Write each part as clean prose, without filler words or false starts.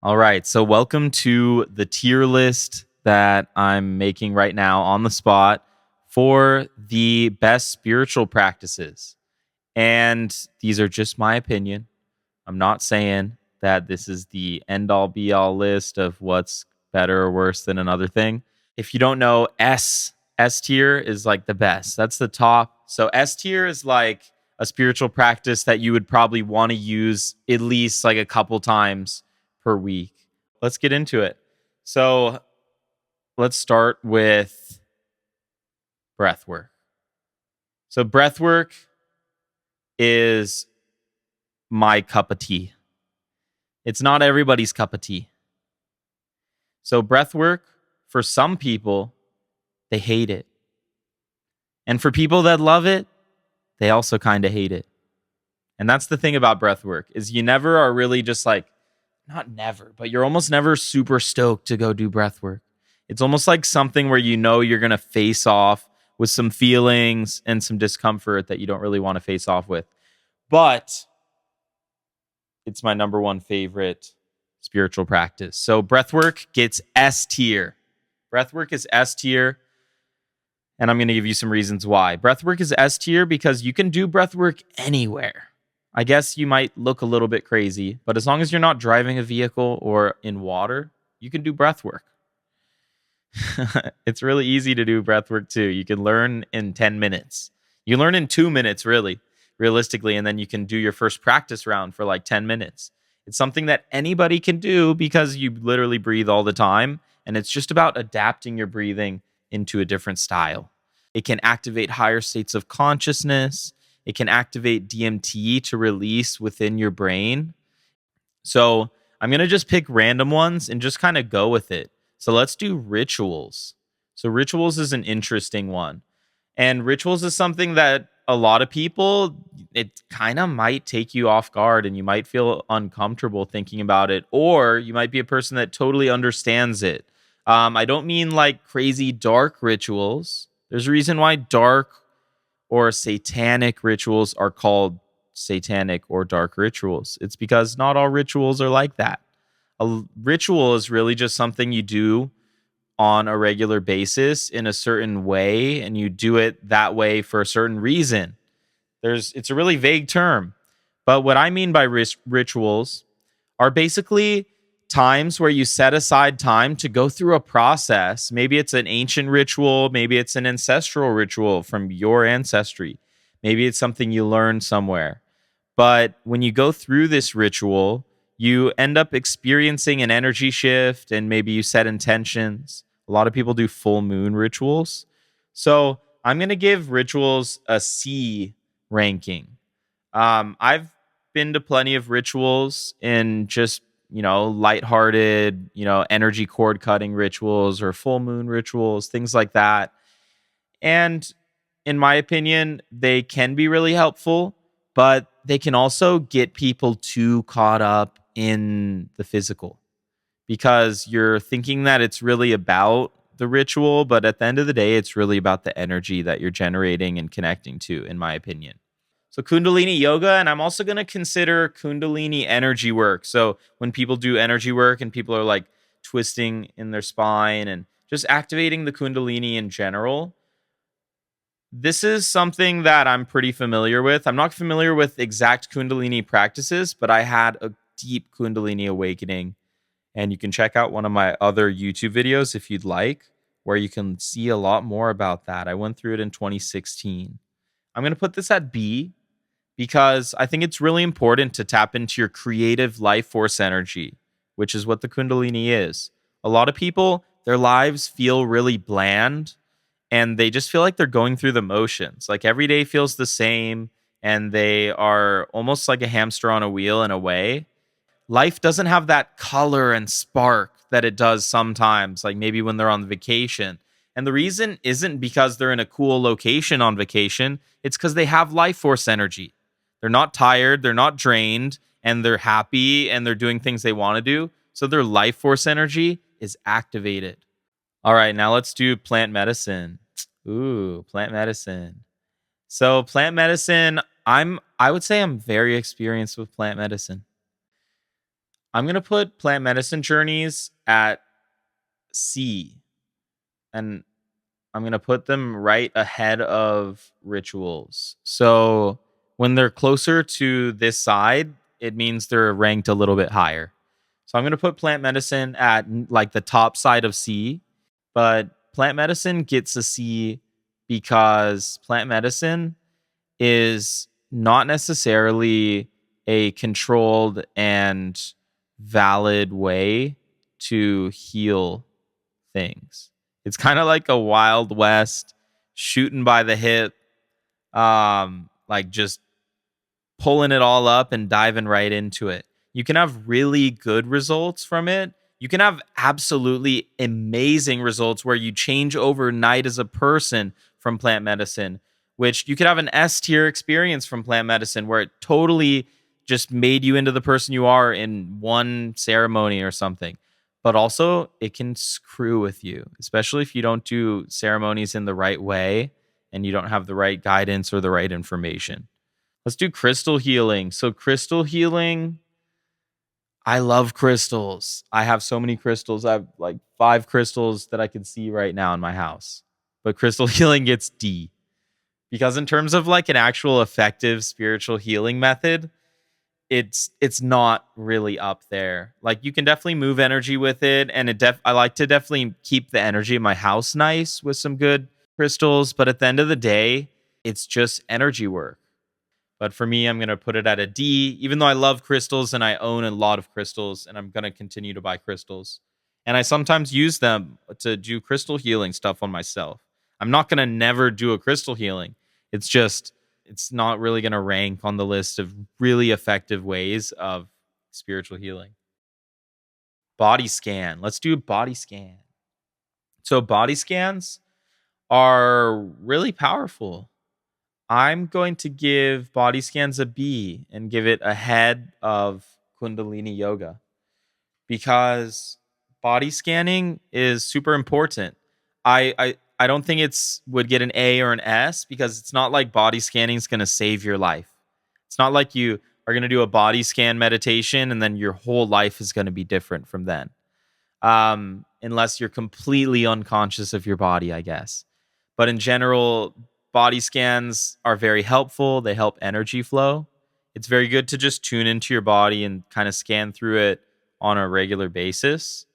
All right. So, welcome to the tier list that I'm making right now on the spot for the best spiritual practices. And these are just my opinion. I'm not saying that this is the end all be all list of what's better or worse than another thing. If you don't know, S tier is like the best. That's the top. So S tier is like a spiritual practice that you would probably want to use at least like a couple times per week. Let's get into it. So let's start with breath work. So breath work is my cup of tea. It's not everybody's cup of tea. So breath work, for some people, they hate it. And for people that love it, they also kind of hate it. And that's the thing about breath work is you never are really just like, not never, but you're almost never super stoked to go do breath work. It's almost like something where you know you're going to face off with some feelings and some discomfort that you don't really want to face off with. But it's my number one favorite spiritual practice. So breathwork gets S tier. Breathwork is S tier. And I'm going to give you some reasons why. Breathwork is S tier because you can do breathwork anywhere. I guess you might look a little bit crazy, but as long as you're not driving a vehicle or in water, you can do breathwork. It's really easy to do breathwork too. You can learn in 10 minutes. You learn in 2 minutes, really, realistically, and then you can do your first practice round for like 10 minutes. It's something that anybody can do because you literally breathe all the time, and it's just about adapting your breathing into a different style. It can activate higher states of consciousness. It can activate DMT to release within your brain. So I'm going to just pick random ones and just kind of go with it. So let's do rituals. So rituals is an interesting one. And rituals is something that a lot of people, it kind of might take you off guard and you might feel uncomfortable thinking about it. Or you might be a person that totally understands it. I don't mean like crazy dark rituals. There's a reason why dark or satanic rituals are called satanic or dark rituals. It's because not all rituals are like that. A ritual is really just something you do on a regular basis in a certain way, and you do it that way for a certain reason. It's a really vague term, but what I mean by rituals are basically times where you set aside time to go through a process. Maybe it's an ancient ritual, maybe it's an ancestral ritual from your ancestry, maybe it's something you learned somewhere. But when you go through this ritual, you end up experiencing an energy shift and maybe you set intentions. A lot of people do full moon rituals. So I'm going to give rituals a C ranking. I've been to plenty of rituals in just, lighthearted, energy cord cutting rituals or full moon rituals, things like that. And in my opinion, they can be really helpful, but they can also get people too caught up in the physical because you're thinking that it's really about the ritual, but at the end of the day, it's really about the energy that you're generating and connecting to, in my opinion. So Kundalini yoga, and I'm also going to consider Kundalini energy work. So when people do energy work and people are like twisting in their spine and just activating the Kundalini in general, this is something that I'm pretty familiar with. I'm not familiar with exact Kundalini practices, but I had a deep Kundalini awakening. And you can check out one of my other YouTube videos if you'd like, where you can see a lot more about that. I went through it in 2016. I'm going to put this at B because I think it's really important to tap into your creative life force energy, which is what the Kundalini is. A lot of people, their lives feel really bland and they just feel like they're going through the motions. Like every day feels the same and they are almost like a hamster on a wheel in a way. Life doesn't have that color and spark that it does sometimes, like maybe when they're on vacation. And the reason isn't because they're in a cool location on vacation, it's because they have life force energy. They're not tired, they're not drained, and they're happy and they're doing things they want to do. So their life force energy is activated. All right, now let's do plant medicine. Ooh, plant medicine. So plant medicine, I would say I'm very experienced with plant medicine. I'm going to put plant medicine journeys at C, and I'm going to put them right ahead of rituals. So when they're closer to this side, it means they're ranked a little bit higher. So I'm going to put plant medicine at like the top side of C, but plant medicine gets a C because plant medicine is not necessarily a controlled and valid way to heal things. It's kind of like a Wild West shooting by the hip, like just pulling it all up and diving right into it. You can have really good results from it. You can have absolutely amazing results where you change overnight as a person from plant medicine, which you could have an S tier experience from plant medicine where it totally just made you into the person you are in one ceremony or something. But also, it can screw with you, especially if you don't do ceremonies in the right way and you don't have the right guidance or the right information. Let's do crystal healing. So, crystal healing, I love crystals. I have so many crystals. I have like 5 crystals that I can see right now in my house. But crystal healing gets D because, in terms of like an actual effective spiritual healing method, it's not really up there. Like you can definitely move energy with it, and I like to definitely keep the energy of my house nice with some good crystals. But at the end of the day, it's just energy work. But for me, I'm going to put it at a D, even though I love crystals and I own a lot of crystals and I'm going to continue to buy crystals. And I sometimes use them to do crystal healing stuff on myself. I'm not going to never do a crystal healing. It's just, it's not really going to rank on the list of really effective ways of spiritual healing. Body scan. Let's do a body scan. So, body scans are really powerful. I'm going to give body scans a B and give it ahead of Kundalini yoga because body scanning is super important. I don't think it's would get an A or an S because it's not like body scanning is going to save your life. It's not like you are going to do a body scan meditation and then your whole life is going to be different from then. Unless you're completely unconscious of your body, I guess. But in general, body scans are very helpful. They help energy flow. It's very good to just tune into your body and kind of scan through it on a regular basis.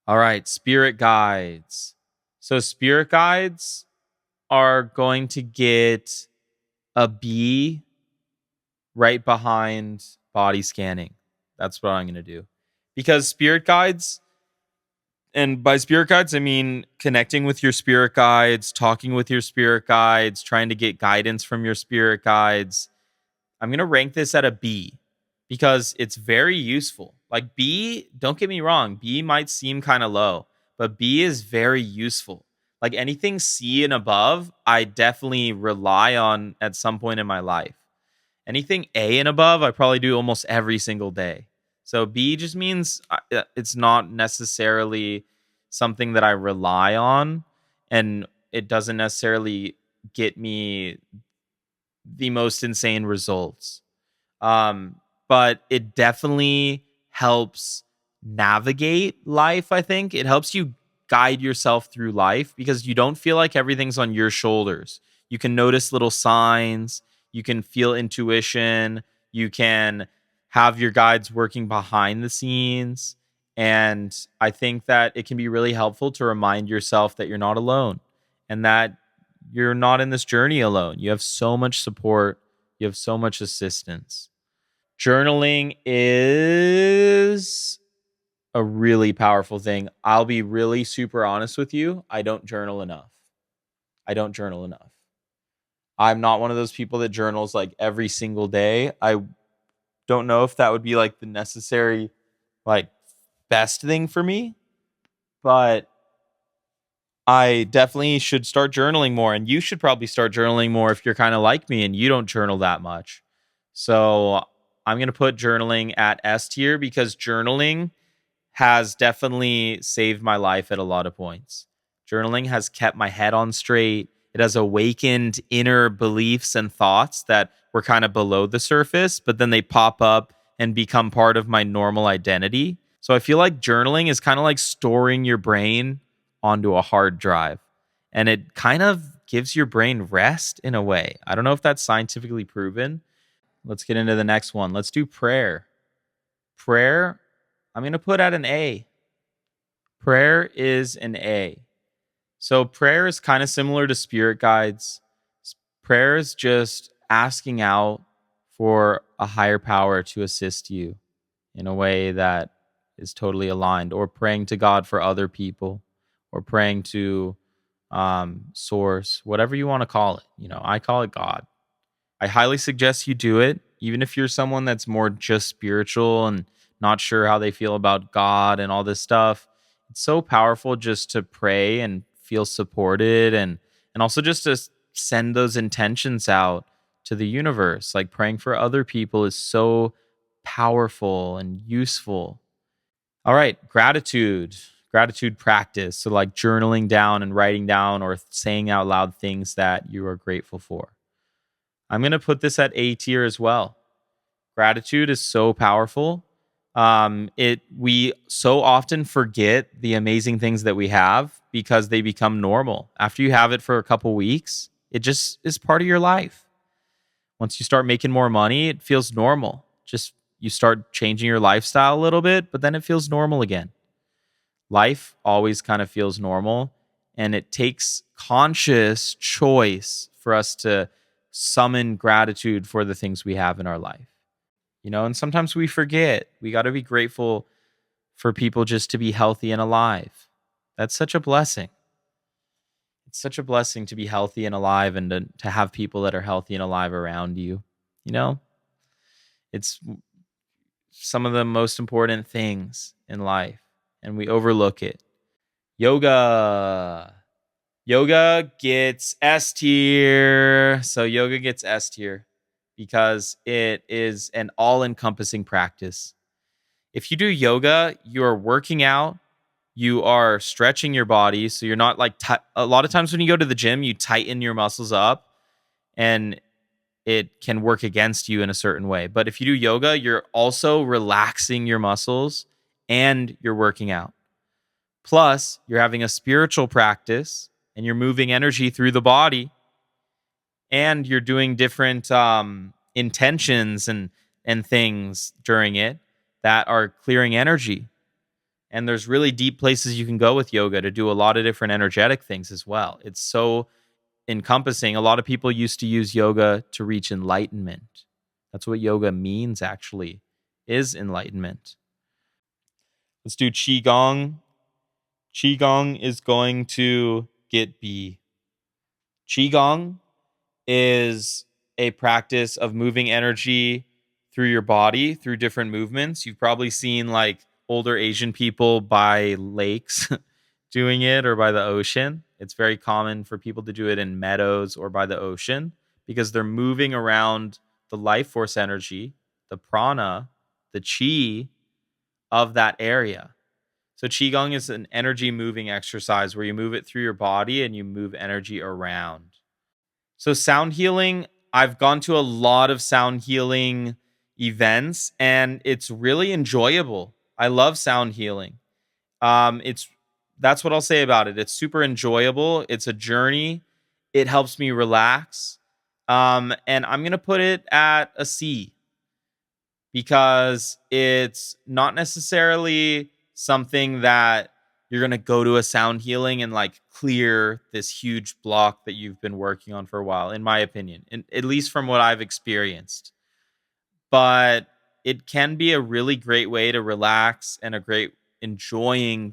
All right, spirit guides. So, spirit guides are going to get a B right behind body scanning. That's what I'm going to do. Because spirit guides, and by spirit guides, I mean connecting with your spirit guides, talking with your spirit guides, trying to get guidance from your spirit guides. I'm going to rank this at a B because it's very useful. Like B, don't get me wrong, B might seem kind of low, but B is very useful. Like anything C and above, I definitely rely on at some point in my life. Anything A and above, I probably do almost every single day. So B just means it's not necessarily something that I rely on, and it doesn't necessarily get me the most insane results. But it definitely helps navigate life. I think it helps you guide yourself through life because you don't feel like everything's on your shoulders. You can notice little signs, you can feel intuition, you can have your guides working behind the scenes. And I think that it can be really helpful to remind yourself that you're not alone and that you're not in this journey alone. You have so much support, you have so much assistance. Journaling is a really powerful thing. I'll be really super honest with you. I don't journal enough. I don't journal enough. I'm not one of those people that journals like every single day. I don't know if that would be like the necessary, like, best thing for me, but I definitely should start journaling more. And you should probably start journaling more if you're kind of like me and you don't journal that much. So I'm going to put journaling at S tier because journaling has definitely saved my life at a lot of points. Journaling has kept my head on straight. It has awakened inner beliefs and thoughts that were kind of below the surface, but then they pop up and become part of my normal identity. So I feel like journaling is kind of like storing your brain onto a hard drive, and it kind of gives your brain rest in a way. I don't know if that's scientifically proven. Let's get into the next one. Let's do prayer. Prayer, I'm going to put at an A. Prayer is an A. So prayer is kind of similar to spirit guides. Prayer is just asking out for a higher power to assist you in a way that is totally aligned, or praying to God for other people, or praying to source, whatever you want to call it. I call it God. I highly suggest you do it, even if you're someone that's more just spiritual and not sure how they feel about God and all this stuff. It's so powerful just to pray and feel supported, and also just to send those intentions out to the universe. Like praying for other people is so powerful and useful. All right, gratitude. Gratitude practice. So like journaling down and writing down or saying out loud things that you are grateful for. I'm going to put this at A tier as well. Gratitude is so powerful. We so often forget the amazing things that we have because they become normal. After you have it for a couple weeks, it just is part of your life. Once you start making more money, it feels normal. Just you start changing your lifestyle a little bit, but then it feels normal again. Life always kind of feels normal, and it takes conscious choice for us to summon gratitude for the things we have in our life. And sometimes we forget. We got to be grateful for people just to be healthy and alive. That's such a blessing. It's such a blessing to be healthy and alive, and to have people that are healthy and alive around you. It's some of the most important things in life, and we overlook it. Yoga. Yoga gets S tier. So yoga gets S tier because it is an all-encompassing practice. If you do yoga, you're working out, you are stretching your body, so you're not like a lot of times when you go to the gym, you tighten your muscles up, and it can work against you in a certain way. But if you do yoga, you're also relaxing your muscles and you're working out. Plus, you're having a spiritual practice and you're moving energy through the body, and you're doing different intentions and things during it that are clearing energy. And there's really deep places you can go with yoga to do a lot of different energetic things as well. It's so encompassing. A lot of people used to use yoga to reach enlightenment. That's what yoga means, actually, is enlightenment. Let's do Qigong. Qigong is going to get B. Qigong is a practice of moving energy through your body through different movements. You've probably seen like older Asian people by lakes doing it, or by the ocean. It's very common for people to do it in meadows or by the ocean because they're moving around the life force energy, the prana, the chi of that area. So Qigong is an energy moving exercise where you move it through your body and you move energy around. So sound healing, I've gone to a lot of sound healing events, and it's really enjoyable. I love sound healing. It's That's what I'll say about it. It's super enjoyable. It's a journey. It helps me relax. And I'm gonna put it at a C because it's not necessarily something that you're going to go to a sound healing and like clear this huge block that you've been working on for a while, in my opinion, and at least from what I've experienced. But it can be a really great way to relax and a great way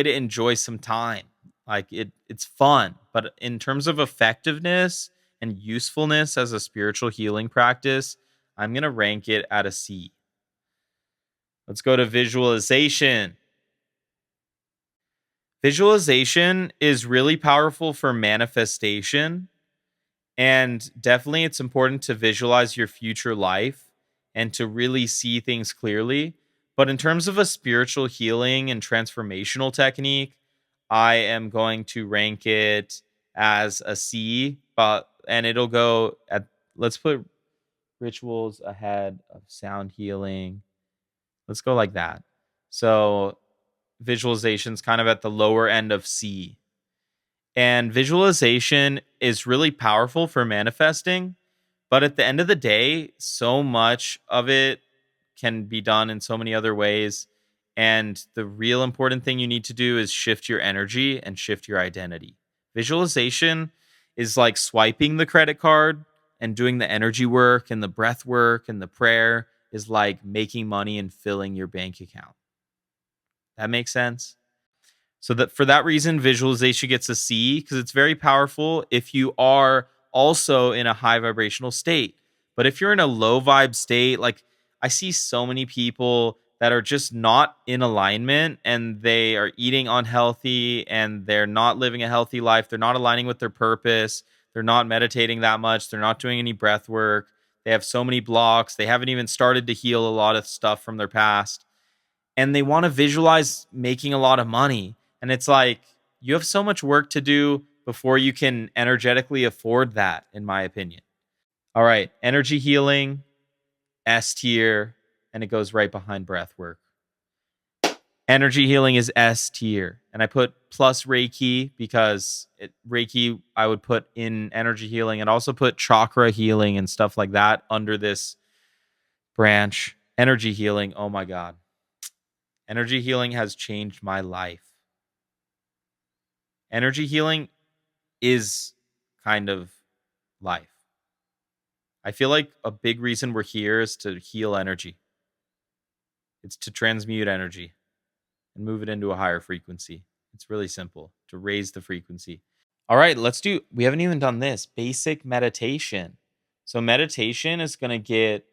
to enjoy some time. Like it's fun, but in terms of effectiveness and usefulness as a spiritual healing practice, I'm going to rank it at a C. Let's go to visualization. Visualization is really powerful for manifestation, and definitely it's important to visualize your future life and to really see things clearly. But in terms of a spiritual healing and transformational technique, I am going to rank it as a C, and it'll go at, let's put rituals ahead of sound healing. Let's go like that. So visualization's kind of at the lower end of C. And visualization is really powerful for manifesting. But at the end of the day, so much of it can be done in so many other ways. And the real important thing you need to do is shift your energy and shift your identity. Visualization is like swiping the credit card, and doing the energy work and the breath work and the prayer is like making money and filling your bank account. That makes sense? So that for that reason, visualization gets a C because it's very powerful if you are also in a high vibrational state. But if you're in a low vibe state, like I see so many people that are just not in alignment and they are eating unhealthy and they're not living a healthy life. They're not aligning with their purpose. They're not meditating that much. They're not doing any breath work. They have so many blocks. They haven't even started to heal a lot of stuff from their past, and they want to visualize making a lot of money. And it's like, you have so much work to do before you can energetically afford that, in my opinion. All right, energy healing, S tier, and it goes right behind breath work. Energy healing is S tier. And I put plus Reiki because Reiki I would put in energy healing, and also put chakra healing and stuff like that under this branch. Energy healing, oh my God. Energy healing has changed my life. Energy healing is kind of life. I feel like a big reason we're here is to heal energy. It's to transmute energy and move it into a higher frequency. It's really simple to raise the frequency. All right, we haven't even done this basic meditation. So, meditation is going to get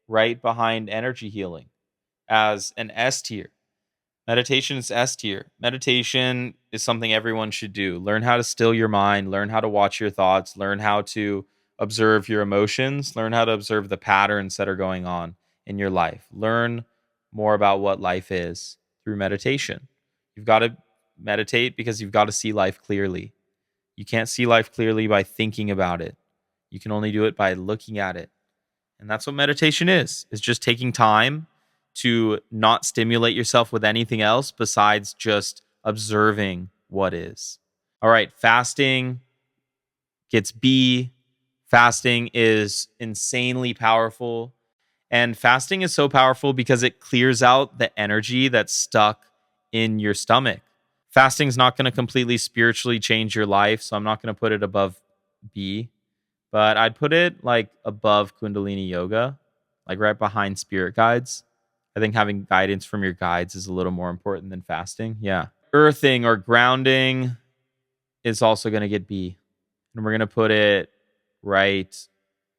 right behind energy healing as an S tier. Meditation is S tier. Meditation is something everyone should do. Learn how to still your mind, learn how to watch your thoughts, learn how to observe your emotions, learn how to observe the patterns that are going on in your life. Learn more about what life is through meditation. You've got to meditate because you've got to see life clearly. You can't see life clearly by thinking about it. You can only do it by looking at it. And that's what meditation is. It's just taking time to not stimulate yourself with anything else besides just observing what is. All right, fasting gets B. Fasting is insanely powerful. And fasting is so powerful because it clears out the energy that's stuck in your stomach. Fasting is not going to completely spiritually change your life, so I'm not going to put it above B, but I'd put it like above Kundalini yoga, like right behind spirit guides. I think having guidance from your guides is a little more important than fasting. Yeah. Earthing or grounding is also going to get B. And we're going to put it right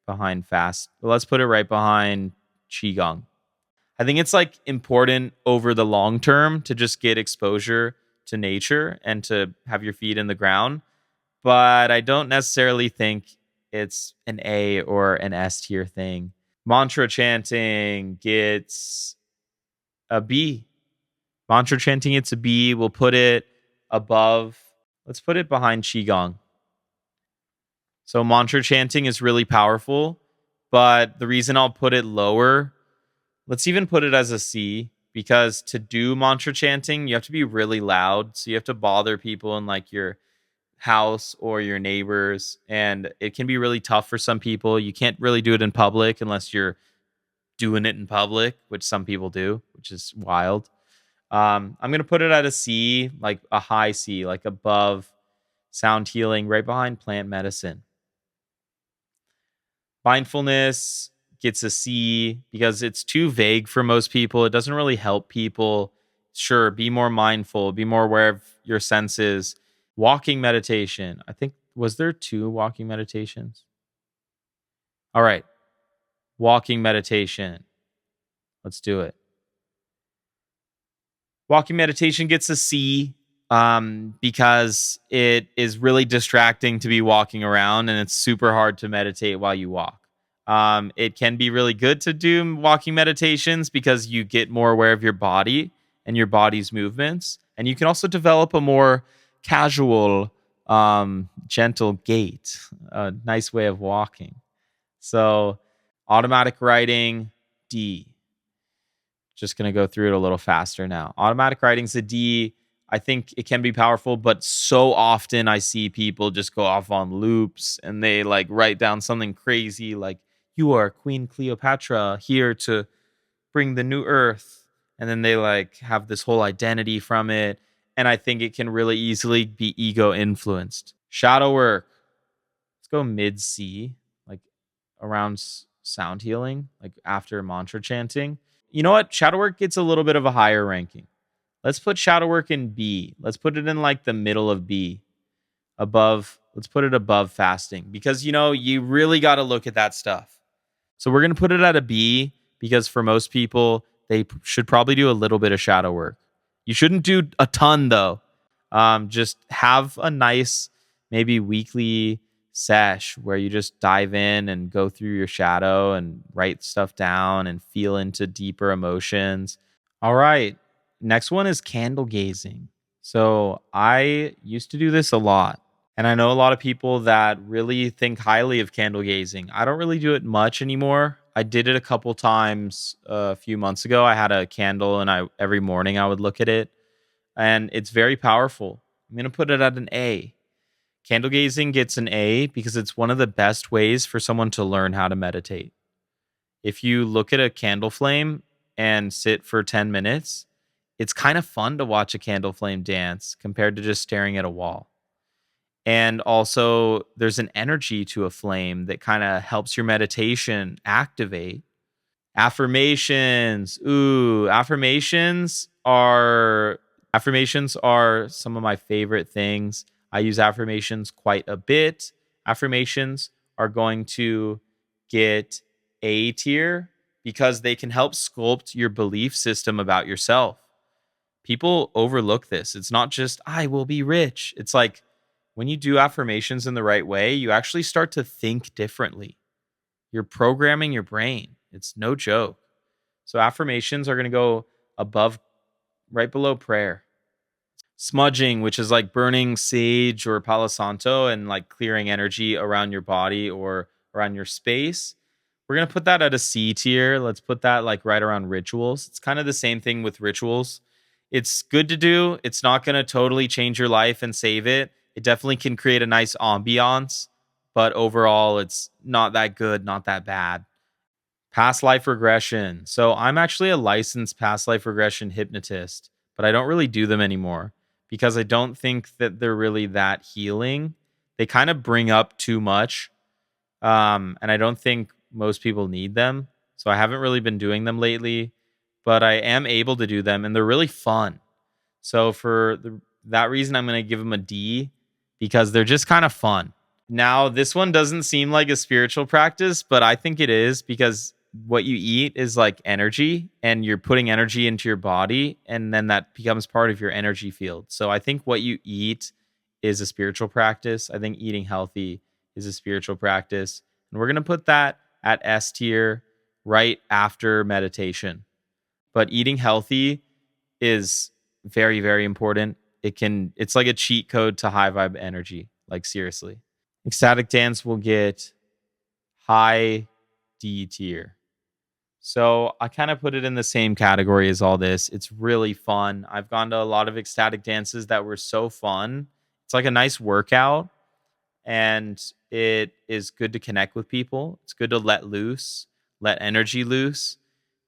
behind fast. Well, let's put it right behind Qigong. I think it's like important over the long term to just get exposure to nature and to have your feet in the ground. But I don't necessarily think it's an A or an S tier thing. Mantra chanting gets a B. Mantra chanting, it's a B. We'll put it above. Let's put it behind Qigong. So mantra chanting is really powerful, but the reason I'll put it lower, let's even put it as a C, because to do mantra chanting, you have to be really loud. So you have to bother people in like your house or your neighbors, and it can be really tough for some people. You can't really do it in public unless you're doing it in public, which some people do, which is wild. I'm going to put it at a C, like a high C, like above sound healing, right behind plant medicine. Mindfulness gets a C because it's too vague for most people. It doesn't really help people. Sure, be more mindful, be more aware of your senses. Walking meditation. I think, was there 2 walking meditations? All right. Walking meditation. Let's do it. Walking meditation gets a C because it is really distracting to be walking around, and it's super hard to meditate while you walk. It can be really good to do walking meditations because you get more aware of your body and your body's movements. And you can also develop a more casual, gentle gait, a nice way of walking. So Automatic writing, D. Just going to go through it a little faster now. Automatic writing's a D. I think it can be powerful, but so often I see people just go off on loops and they like write down something crazy like, you are Queen Cleopatra here to bring the new earth. And then they like have this whole identity from it. And I think it can really easily be ego influenced. Shadow work. Let's go mid C, like around sound healing, like after mantra chanting. You know what? Shadow work gets a little bit of a higher ranking. Let's put shadow work in B. Let's put it in like the middle of B. Above, let's put it above fasting because you really got to look at that stuff. So we're going to put it at a B because for most people, they should probably do a little bit of shadow work. You shouldn't do a ton though. Just have a nice, maybe weekly sesh where you just dive in and go through your shadow and write stuff down and feel into deeper emotions. All right. Next one is candle gazing. So I used to do this a lot. And I know a lot of people that really think highly of candle gazing. I don't really do it much anymore. I did it a couple times a few months ago. I had a candle and I every morning I would look at it and it's very powerful. I'm going to put it at an A. Candle gazing gets an A because it's one of the best ways for someone to learn how to meditate. If you look at a candle flame and sit for 10 minutes, it's kind of fun to watch a candle flame dance compared to just staring at a wall. And also, there's an energy to a flame that kind of helps your meditation activate. Affirmations. Ooh, affirmations are some of my favorite things. I use affirmations quite a bit. Affirmations are going to get A tier because they can help sculpt your belief system about yourself. People overlook this. It's not just I will be rich. It's like when you do affirmations in the right way, you actually start to think differently. You're programming your brain. It's no joke. So affirmations are going to go above, right below prayer. Smudging, which is like burning sage or Palo Santo and like clearing energy around your body or around your space. We're going to put that at a C tier. Let's put that like right around rituals. It's kind of the same thing with rituals. It's good to do. It's not going to totally change your life and save it. It definitely can create a nice ambiance, but overall, it's not that good, not that bad. Past life regression. So I'm actually a licensed past life regression hypnotist, but I don't really do them anymore because I don't think that they're really that healing. They kind of bring up too much. And I don't think most people need them. So I haven't really been doing them lately, but I am able to do them and they're really fun. So for that reason, I'm going to give them a D because they're just kind of fun. Now, this one doesn't seem like a spiritual practice, but I think it is because what you eat is like energy and you're putting energy into your body and then that becomes part of your energy field. So I think what you eat is a spiritual practice. I think eating healthy is a spiritual practice. And we're going to put that at S tier right after meditation. But eating healthy is very, very important. It's like a cheat code to high vibe energy. Like seriously. Ecstatic dance will get high D tier. So I kind of put it in the same category as all this. It's really fun. I've gone to a lot of ecstatic dances that were so fun. It's like a nice workout and it is good to connect with people. It's good to let loose, let energy loose.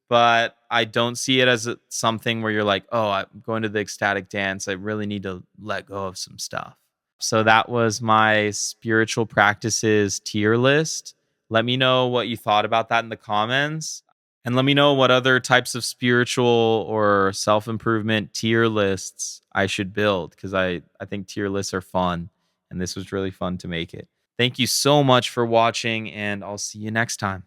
But I don't see it as something where you're like, oh, I'm going to the ecstatic dance. I really need to let go of some stuff. So that was my spiritual practices tier list. Let me know what you thought about that in the comments. And let me know what other types of spiritual or self improvement tier lists I should build because I think tier lists are fun. And this was really fun to make it. Thank you so much for watching, and I'll see you next time.